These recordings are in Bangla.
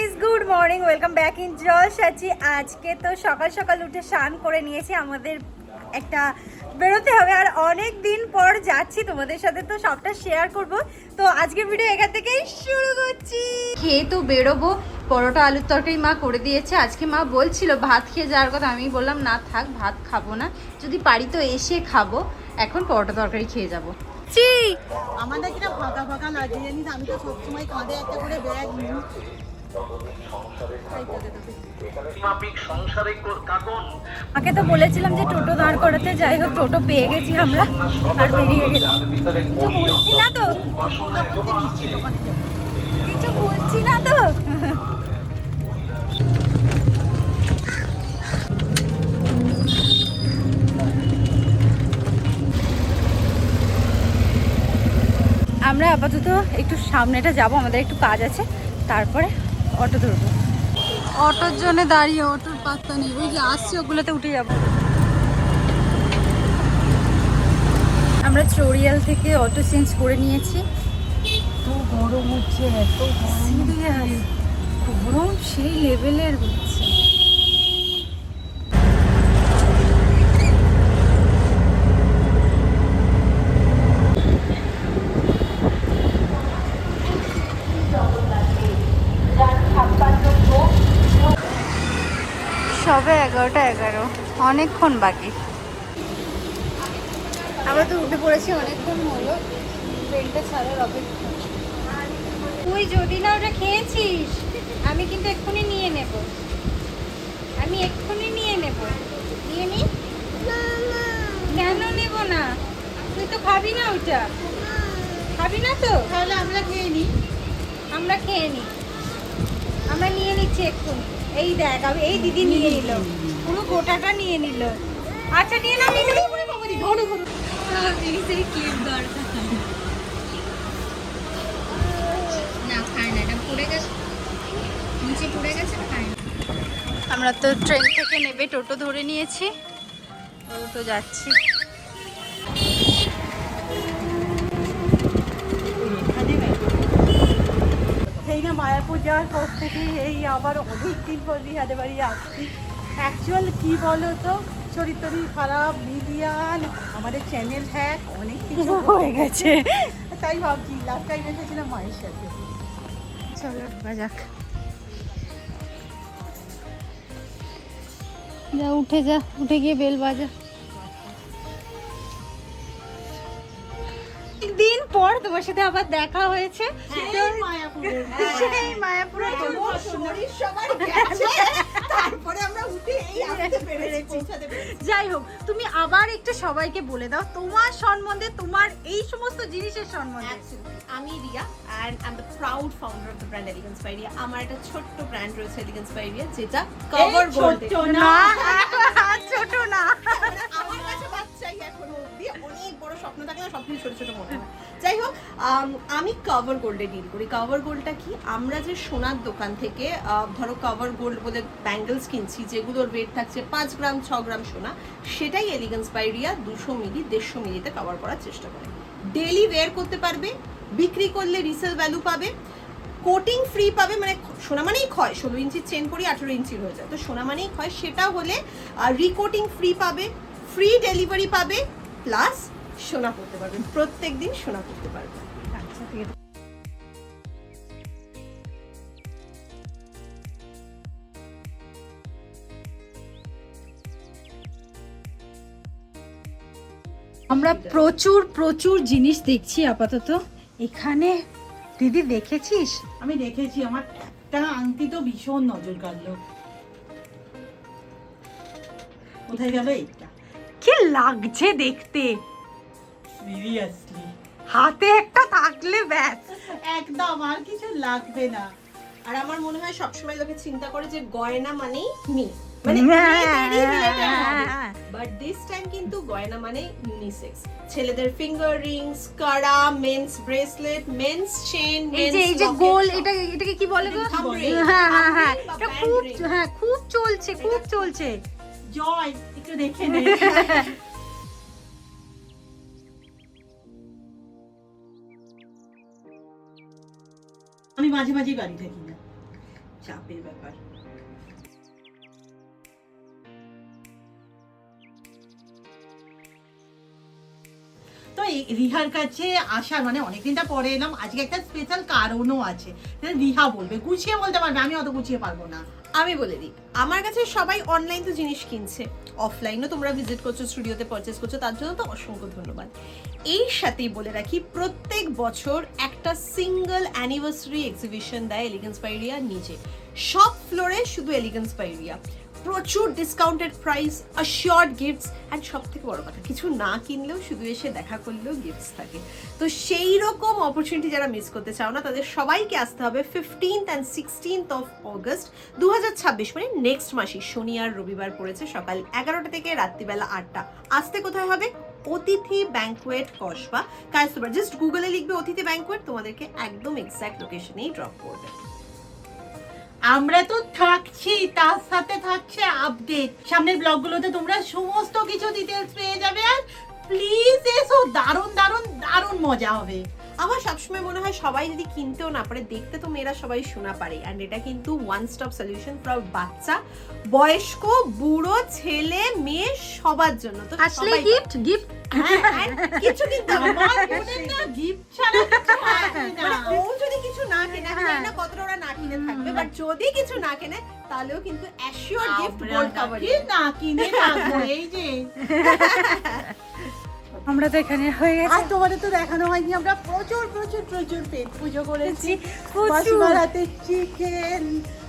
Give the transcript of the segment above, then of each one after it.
Guys, good morning, welcome back in জলসাচি। আজকে তো সকাল সকাল উঠে স্নান করে নিয়েছি, আমাদের একটা বেরোতে হবে আর অনেক দিন পর যাচ্ছি, তোমাদের সাথে তো সবটা শেয়ার করব। তো আজকের ভিডিও এখান থেকেই শুরু করছি। খেয়ে তো বেরোবো, পরোটা আলুর তরকারি মা করে দিয়েছে। আজকে মা বলছিল ভাত খেয়ে যাওয়ার কথা, আমি বললাম না থাক, ভাত খাবো না, যদি পারি তো এসে খাবো। এখন পরোটা তরকারি খেয়ে যাবো। আমাদের কিনা ফাঁকা ফাঁকা লাগে, জানিস আমি তো সবসময় কাঁধে একটা করে ব্যাগ নিই। আগে তো বলেছিলাম যে টোটো দাঁড় করাতে, যাই হোক টোটো পেয়ে গেছি আমরা আর বেরিয়ে গেলাম। কিছু বলছি না তো, কিছু বলছি না তো। আমরা আপাতত একটু সামনেটা যাব, আমাদের একটু কাজ আছে, তারপরে অটো ধরবো। অটোর জন্য দাঁড়িয়ে, অটোর পাত্তা নেই, ওই যে আসছে ওগুলোতে উঠে যাব। আমরা চড়িয়াল থেকে অটো চেঞ্জ করে নিয়েছি। এত গরম হচ্ছে, এত গরম সেই লেভেলের হচ্ছে। সবে 11:11, অনেকক্ষণ বাকি। আমরা তো উঠে পড়েছি, অনেকক্ষণ হলো, ট্রেনটা ছাড়ার অপেক্ষা। তুই যদি না ওটা খেয়েছিস, আমি কিন্তু এক্ষুনি নিয়ে নেব, আমি এক্ষুনি নিয়ে নেব। নিয়ে নি। কেন নেব না? তুই তো খাবি না ওইটা, খাবি না তো? তাহলে আমরা খেয়ে নিই। আমরা খেয়ে নিই, আমরা নিয়ে নিচ্ছি এক্ষুনি। এই দেখ, এই দিদি নিয়ে নিল, পুরো গোটাটা নিয়ে নিল। আচ্ছা নিয়ে নাও, নিয়ে নাও। ঘন ঘন সেই ক্লিপ দরকার না, খায় না, এটা পড়ে গেছে, নিচে পড়ে গেছে, খায় না। আমরা তো ট্রেন থেকে নেবে টোটো ধরে নিয়েছি, তো যাচ্ছি। সেই না মায়াপুর যাওয়ার পর থেকে এই আবার অনেক দিন পর রিহাদের বাড়ি আসছি। অ্যাকচুয়াল কি বলো তো, শরীর টরীর খারাপ, মিডিয়ান, আমাদের চ্যানেল হ্যাক, অনেক কিছু হয়ে গেছে। তাই ভাবছি লাস্ট টাইম এসেছিলাম মায়ের সাথে। চলো ঢোকা যাক। যা উঠে যা, উঠে গিয়ে বেল বাজা। দিন পর তোমার সাথে আবার দেখা হয়েছে, সেই মায়াপুরে। তারপরে আমরা উঠে এই আসতে পেরেছি। যাই হোক, তুমি আবার একটু সবাইকে বলে দাও তোমার সম্বন্ধে, তোমার এই সমস্ত জিনিসের সম্বন্ধে। আমি Riya and I'm the proud founder of the brand Elegance by Ria. আমার একটা ছোট্ট ব্র্যান্ড রয়েছে Elegance by Ria, যেটা কভার গোল্ড। না ছোট না, আমার কাছে বাচ্চাই এখনো অবধি, অনেক বড় স্বপ্ন থাকে না, সবকিছু ছোট ছোট মনে হয়। যাই হোক, আমি কভার গোল্ডে ডিল করি। কভার গোল্ডটা কি, আমরা যে সোনার দোকান থেকে ধরো কভার গোল্ড বলে ব্যাঙ্গেলস কিনছি, যেগুলোর ওয়েট থাকছে 5 গ্রাম 6 গ্রাম সোনা, সেটাই এলিগেন্স বাই রিয়া 200 মিলি 150 মিলিতে কভার করার চেষ্টা করে। ডেইলি ওয়্যার করতে পারবে, বিক্রি করলে রিসেল ভ্যালু পাবে, কোটিং ফ্রি পাবে, মানে সোনা মানেই ক্ষয়, 16 ইঞ্চির চেন পরি 18 ইঞ্চির হয়ে যায়, তো সোনা মানেই ক্ষয়, সেটা হলে রিকোটিং ফ্রি পাবে, ফ্রি ডেলিভারি পাবে, প্লাস সোনা করতে পারবে, প্রত্যেক দিন সোনা করতে পারবে। আচ্ছা ঠিক আছে। আমরা প্রচুর প্রচুর জিনিস দেখছি আপাতত এখানে। দিদি দেখেছিস? আমি দেখেছি, আমার একটা আংটি তো ভীষণ নজর কাড়লো। কোথায় গেল এইটা? কি লাগছে দেখতে, সিরিয়াসলি হাতে একটা থাকলে ব্যাস। একদম আর কিছু লাগবে না। আর আমার মনে হয় সবসময় লোকে চিন্তা করে যে গয়না মানেই মেয়ে, মানে বাট দিস টাইম কিন্তু গয়না মানে ইউনিসেক্স। ছেলেদের ফিঙ্গার রিংস, কাড়া, মেন্স ব্রেসলেট, মেন্স চেন, এই যে গোল, এটাকে কি বলে গো? Thumb ring, হ্যাঁ, thumb ring বা এটা band খুব, ring। হ্যাঁ খুব চলছে, খুব চলছে। জয় একটু দেখে নে। আমি মাঝে মাঝে বাড়ি থাকি না, চাপের ব্যাপার। তো রিহার কাছে আসার মানে অনেকদিনটা পরে এলাম, আজকে একটা স্পেশাল কারণও আছে, রিহা বলবে, গুছিয়ে বলতে পারবে, আমি অত গুছিয়ে পারবো না। আমি বলে দিই, আমার কাছে সবাই অনলাইন তো জিনিস কিনছে, অফলাইনও তোমরা ভিজিট করছো, স্টুডিওতে পারচেস করছো, তার জন্য তো অসংখ্য ধন্যবাদ। এই সাথেই বলে রাখি, প্রত্যেক বছর একটা সিঙ্গেল অ্যানিভার্সারি এক্সিবিশন দেয় এলিগেন্স বাই রিয়া নিজে, সব ফ্লোরে শুধু এলিগেন্স বাই রিয়া, প্রচুর ডিসকাউন্টেড প্রাইস, অ্যাশিওরড গিফটস, অ্যান্ড সব থেকে বড় কথা, কিছু না কিনলেও শুধু এসে দেখা করলেও গিফটস থাকে। তো সেই রকম অপরচুনিটি যারা মিস করতে চাও না, তাদের সবাইকে আসতে হবে 15th and 16th of August 2026, মানে নেক্সট মাসই শনি আর রবিবার পড়েছে, সকাল 11টা থেকে রাত্রিবেলা 8টা। আসতে কোথায় হবে? অতিথি ব্যাংকুয়েট কসবা, কায়েস্তুবার। জাস্ট গুগলে লিখবে অতিথি ব্যাংকুয়েট, তোমাদেরকে একদম এক্স্যাক্ট লোকেশনেই ড্রপ করবে। আমরা তো থাকছি, তার সাথে থাকছে আপডেট, সামনের ব্লগগুলোতে তোমরা সমস্ত কিছু ডিটেলস পেয়ে যাবে। আর প্লিজ এসো, দারুণ দারুণ দারুণ মজা হবে। আমার সবসময় মনে হয় সবাই যদি কিনতেও না পারে, দেখতে তো মেয়েরা সবাই শোনা পারে, অ্যান্ড এটা কিন্তু ওয়ান স্টপ সলিউশন ফর বাচ্চা, বয়স্ক, বুড়ো, ছেলে, মেয়ে, সবার জন্য। তো আসলে সবাই- গিফট গিফট হ্যাঁ, and কিছু কিনতে হবে না। আমার বোনের না গিফট ছাড়া কিছু হয় না। মানে ও যদি কিছু না কেনে, আমি জানি না কতটা ওরা না কিনে থাকবে, বাট যদি কিছু না কেনে তাহলেও কিন্তু অ্যাশিওর গিফট গোল্ড আমরা কাভার। কি না কিনে রাখবো, এই যে। আমরা তো এখানে হয়ে গেছে। আর তোমাদের তো দেখানো হয়নি, আমরা প্রচুর প্রচুর প্রচুর পেট পুজো করেছি, প্রচুর। মাসিমার হাতে চিকেন,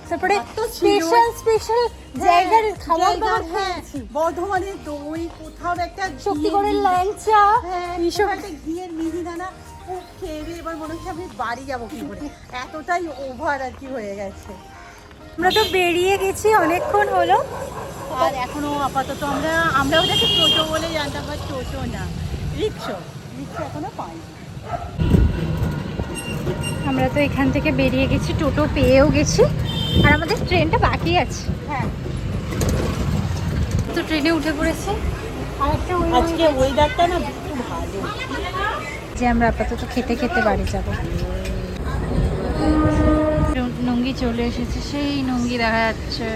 তারপরে ভাত তো ছিল। স্পেশাল জায়গার খাবার দাবার হ্যাঁ, খেয়েছি। বর্ধমানের দই, কোথাও একটা শক্তিগড়ের ল্যাংচা, হ্যাঁ, এইসব কোথাও একটা ঘিয়ের মিহিদানা, ও খেয়ে দিয়ে এবার মনে হচ্ছে আমি বাড়ি যাবো কি করে, এতটাই ওভার আর কি হয়ে গেছে। আমরা তো বেরিয়ে গেছি, অনেকক্ষণ হলো। আর এখনো আপাতত আমরা ওটাকে টোটো বলে জানতাম, বা টোটো না, রিক্সা এখনো পাইনি। আমরা তো এখান থেকে বেরিয়ে গেছি, টোটো পেয়েও গেছি, আর আমাদের ট্রেনটা বাকি আছে। হ্যাঁ, তো ট্রেনে উঠে পড়েছি। আর একটা আজকে ওয়েদারটা না একটু ভালো। যে আমরা আপাতত খেতে খেতে বাড়ি যাব। নঙ্গি চলে এসেছে, সেই নঙ্গি দেখা যাচ্ছে,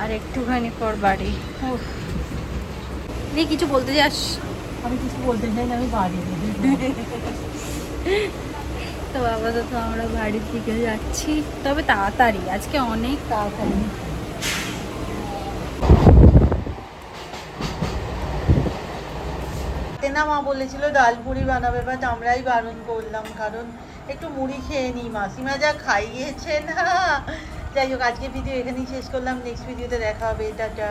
আর একটুখানি পর বাড়ি। উফ, তুই কিছু বলতে যাস? আমি কিছু বলতে চাই না, আমি বাড়ি তো আপাতত আমরা বাড়ির দিকে যাচ্ছি, তবে তাড়াতাড়ি, আজকে অনেক তাড়াতাড়ি। না, মা বলেছিল ডাল পুরি বানাবে, বাট আমরাই বারণ করলাম, কারণ একটু মুড়ি খেয়ে নিই, মাসিমা যা খাইয়েছে না। যাই হোক, আজকে ভিডিও এখানেই শেষ করলাম, নেক্সট ভিডিওতে দেখা হবে, টাটা।